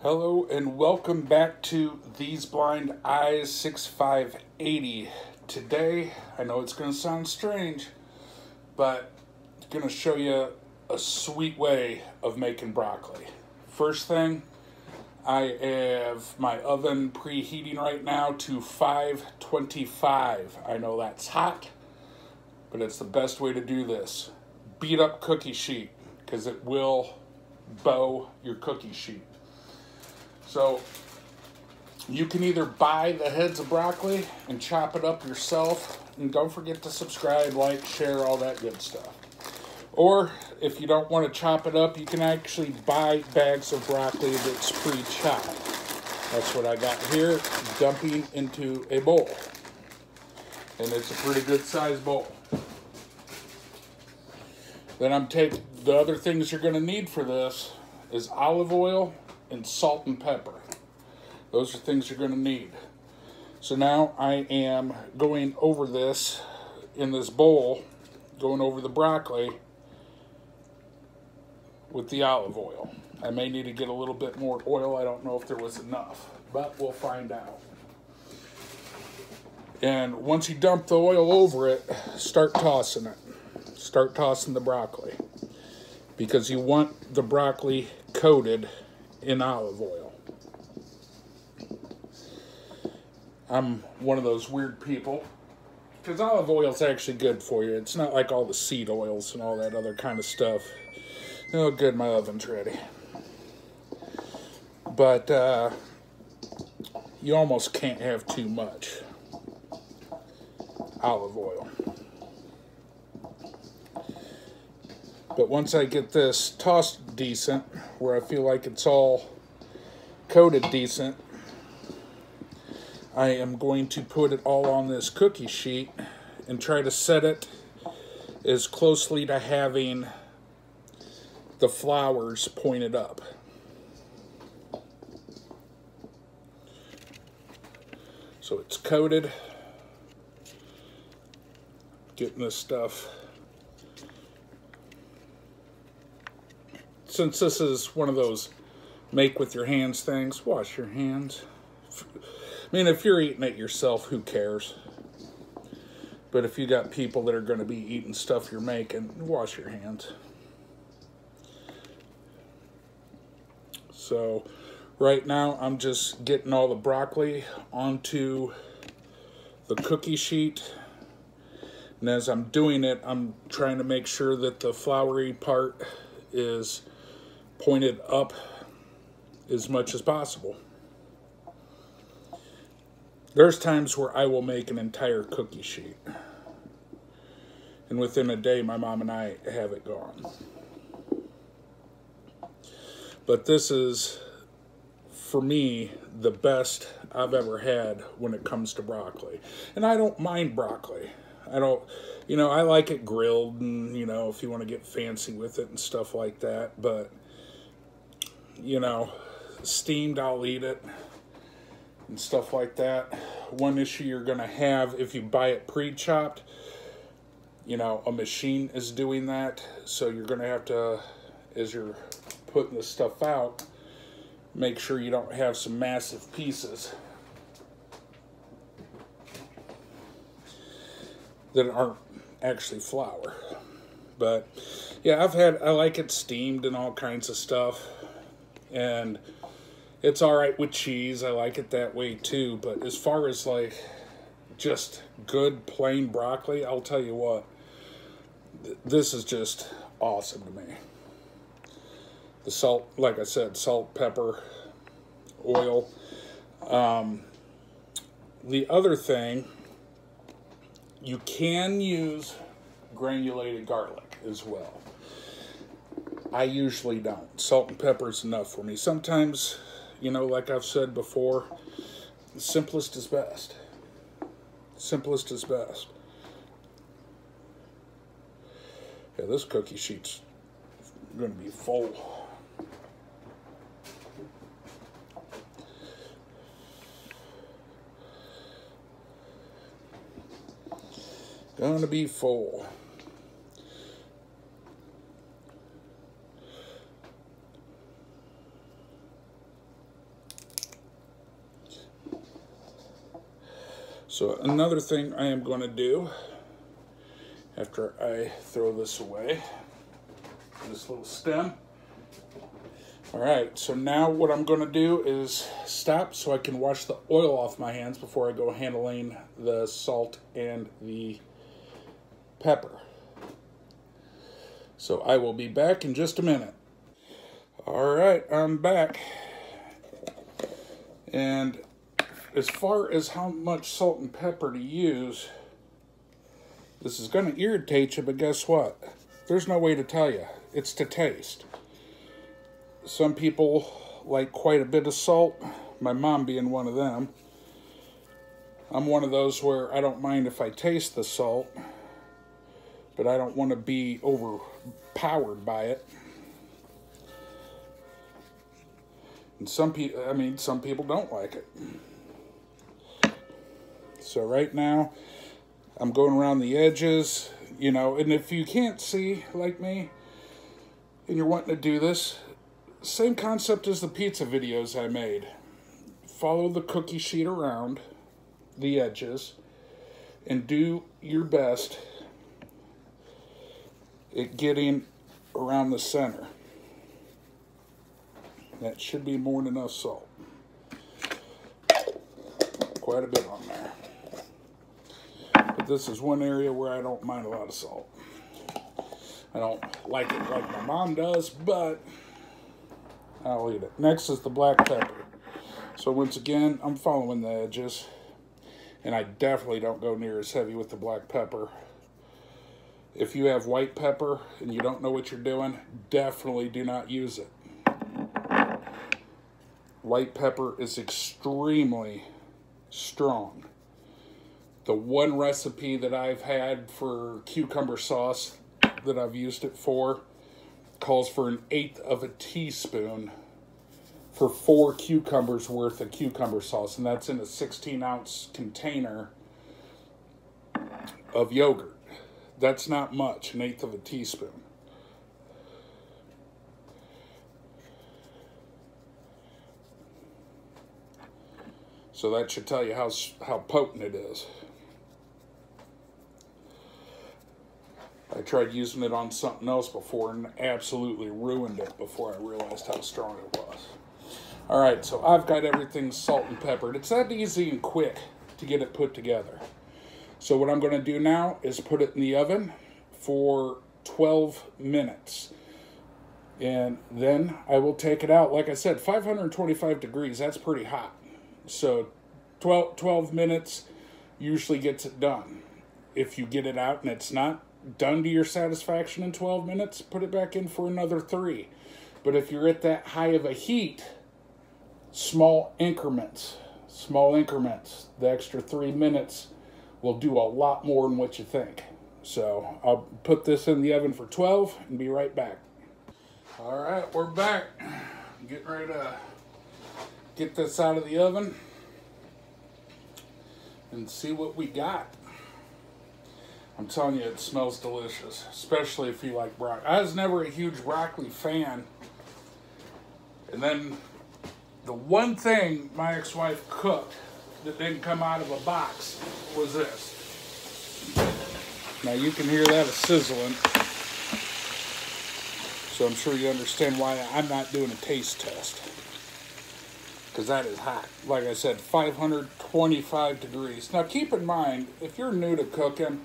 Hello and welcome back to These Blind Eyes 6580. Today, I know it's going to sound strange, but I'm going to show you a sweet way of making broccoli. First thing, I have my oven preheating right now to 525. I know that's hot, but it's the best way to do this. Beat up cookie sheet, because it will bow your cookie sheet. So you can either buy the heads of broccoli and chop it up yourself, and don't forget to subscribe, like, share, all that good stuff. Or if you don't want to chop it up, you can actually buy bags of broccoli that's pre-chopped. That's what I got here, dumping into a bowl. And it's a pretty good sized bowl. Then the other things you're going to need for this is olive oil and salt and pepper. Those are things you're going to need. So now I am going over this in this bowl, going over the broccoli with the olive oil. I may need to get a little bit more oil. I don't know if there was enough, but we'll find out. And once you dump the oil over it, start tossing it. Start tossing the broccoli, because you want the broccoli coated in olive oil. I'm one of those weird people, because olive oil is actually good for you. It's not like all the seed oils and all that other kind of stuff. Oh, good, my oven's ready. But you almost can't have too much olive oil. But once I get this tossed decent, where I feel like it's all coated decent, I am going to put it all on this cookie sheet and try to set it as closely to having the flowers pointed up. So it's coated. Getting this stuff. Since this is one of those make with your hands things, wash your hands. I mean, if you're eating it yourself, who cares? But if you got people that are going to be eating stuff you're making, wash your hands. So right now I'm just getting all the broccoli onto the cookie sheet. And as I'm doing it, I'm trying to make sure that the floury part is pointed up as much as possible. There's times where I will make an entire cookie sheet, and within a day my mom and I have it gone. But this is, for me, the best I've ever had when it comes to broccoli. And I don't mind broccoli. I like it grilled, and, if you want to get fancy with it and stuff like that. But, steamed, I'll eat it and stuff like that. One issue you're going to have if you buy it pre-chopped, a machine is doing that. So you're going to have to, as you're putting this stuff out, make sure you don't have some massive pieces that aren't actually flour. But yeah, I like it steamed and all kinds of stuff, and it's all right with cheese. I like it that way too. But as far as like just good plain broccoli, I'll tell you what, this is just awesome to me. The salt, like I said, salt, pepper, oil. The other thing, you can use granulated garlic as well. I usually don't. Salt and pepper is enough for me. Sometimes, like I've said before, the simplest is best. Simplest is best. Yeah, this cookie sheet's going to be full. Going to be full. So another thing I am going to do after I throw this away, this little stem. All right, so now what I'm going to do is stop so I can wash the oil off my hands before I go handling the salt and the pepper. So I will be back in just a minute. All right, I'm back. And as far as how much salt and pepper to use, this is going to irritate you, but guess what? There's no way to tell you. It's to taste. Some people like quite a bit of salt, my mom being one of them. I'm one of those where I don't mind if I taste the salt, but I don't want to be overpowered by it. And some people don't like it. So right now, I'm going around the edges, you know, and if you can't see like me, and you're wanting to do this, same concept as the pizza videos I made. Follow the cookie sheet around the edges and do your best at getting around the center. That should be more than enough salt. Quite a bit on there. But this is one area where I don't mind a lot of salt. I don't like it like my mom does, but I'll eat it. Next is the black pepper. So once again, I'm following the edges. And I definitely don't go near as heavy with the black pepper. If you have white pepper and you don't know what you're doing, definitely do not use it. White pepper is extremely strong. The one recipe that I've had for cucumber sauce that I've used it for calls for 1/8 of a teaspoon for 4 cucumbers worth of cucumber sauce, and that's in a 16-ounce container of yogurt. That's not much, 1/8 of a teaspoon. So that should tell you how potent it is. I tried using it on something else before and absolutely ruined it before I realized how strong it was. All right, so I've got everything salt and peppered. It's that easy and quick to get it put together. So what I'm going to do now is put it in the oven for 12 minutes. And then I will take it out. Like I said, 525 degrees, that's pretty hot. So 12 minutes usually gets it done. If you get it out and it's not done to your satisfaction in 12 minutes, put it back in for another 3. But if you're at that high of a heat, small increments. The extra 3 minutes will do a lot more than what you think. So I'll put this in the oven for 12 and be right back. All right, we're back. Getting ready to get this out of the oven and see what we got. I'm telling you, it smells delicious, especially if you like broccoli. I was never a huge broccoli fan. And then the one thing my ex-wife cooked that didn't come out of a box was this. Now you can hear that sizzling. So I'm sure you understand why I'm not doing a taste test. Because that is hot. Like I said, 525 degrees. Now keep in mind, if you're new to cooking,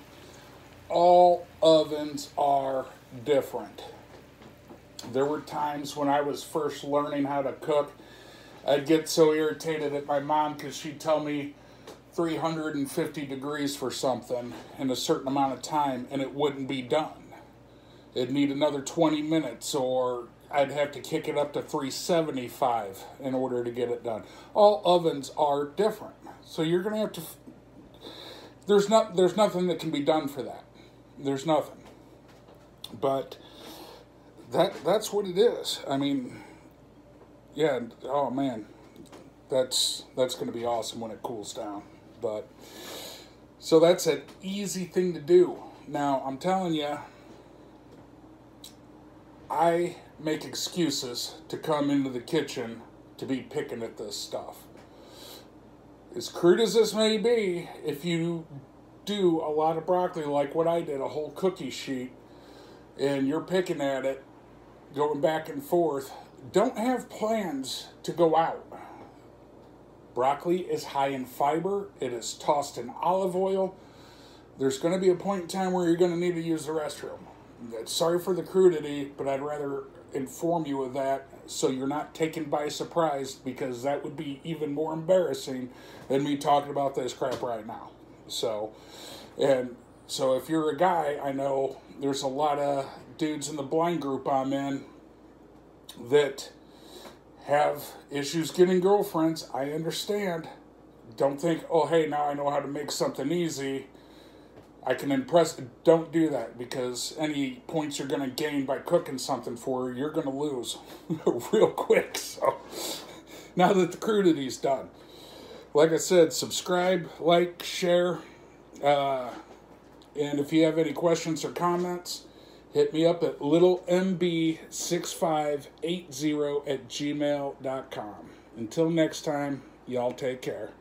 all ovens are different. There were times when I was first learning how to cook, I'd get so irritated at my mom because she'd tell me 350 degrees for something in a certain amount of time and it wouldn't be done. It'd need another 20 minutes, or I'd have to kick it up to 375 in order to get it done. All ovens are different. So you're going to have to... There's nothing that can be done for that. There's nothing. But that's what it is. I mean, yeah, oh man, that's going to be awesome when it cools down. But so that's an easy thing to do. Now, I'm telling you, I make excuses to come into the kitchen to be picking at this stuff. as crude as this may be, if you do a lot of broccoli like what I did, a whole cookie sheet, and you're picking at it, going back and forth, don't have plans to go out. Broccoli is high in fiber. It is tossed in olive oil. There's going to be a point in time where you're going to need to use the restroom. Sorry for the crudity, but I'd rather inform you of that so you're not taken by surprise, because that would be even more embarrassing than me talking about this crap right now. So if you're a guy, I know there's a lot of dudes in the blind group I'm in that have issues getting girlfriends. I understand. Don't think, oh, hey, now I know how to make something easy, I can impress. Don't do that, because any points you're going to gain by cooking something for her, you're going to lose real quick. So now that the crudity's done, like I said, subscribe, like, share, and if you have any questions or comments, hit me up at littlemb6580@gmail.com. Until next time, y'all take care.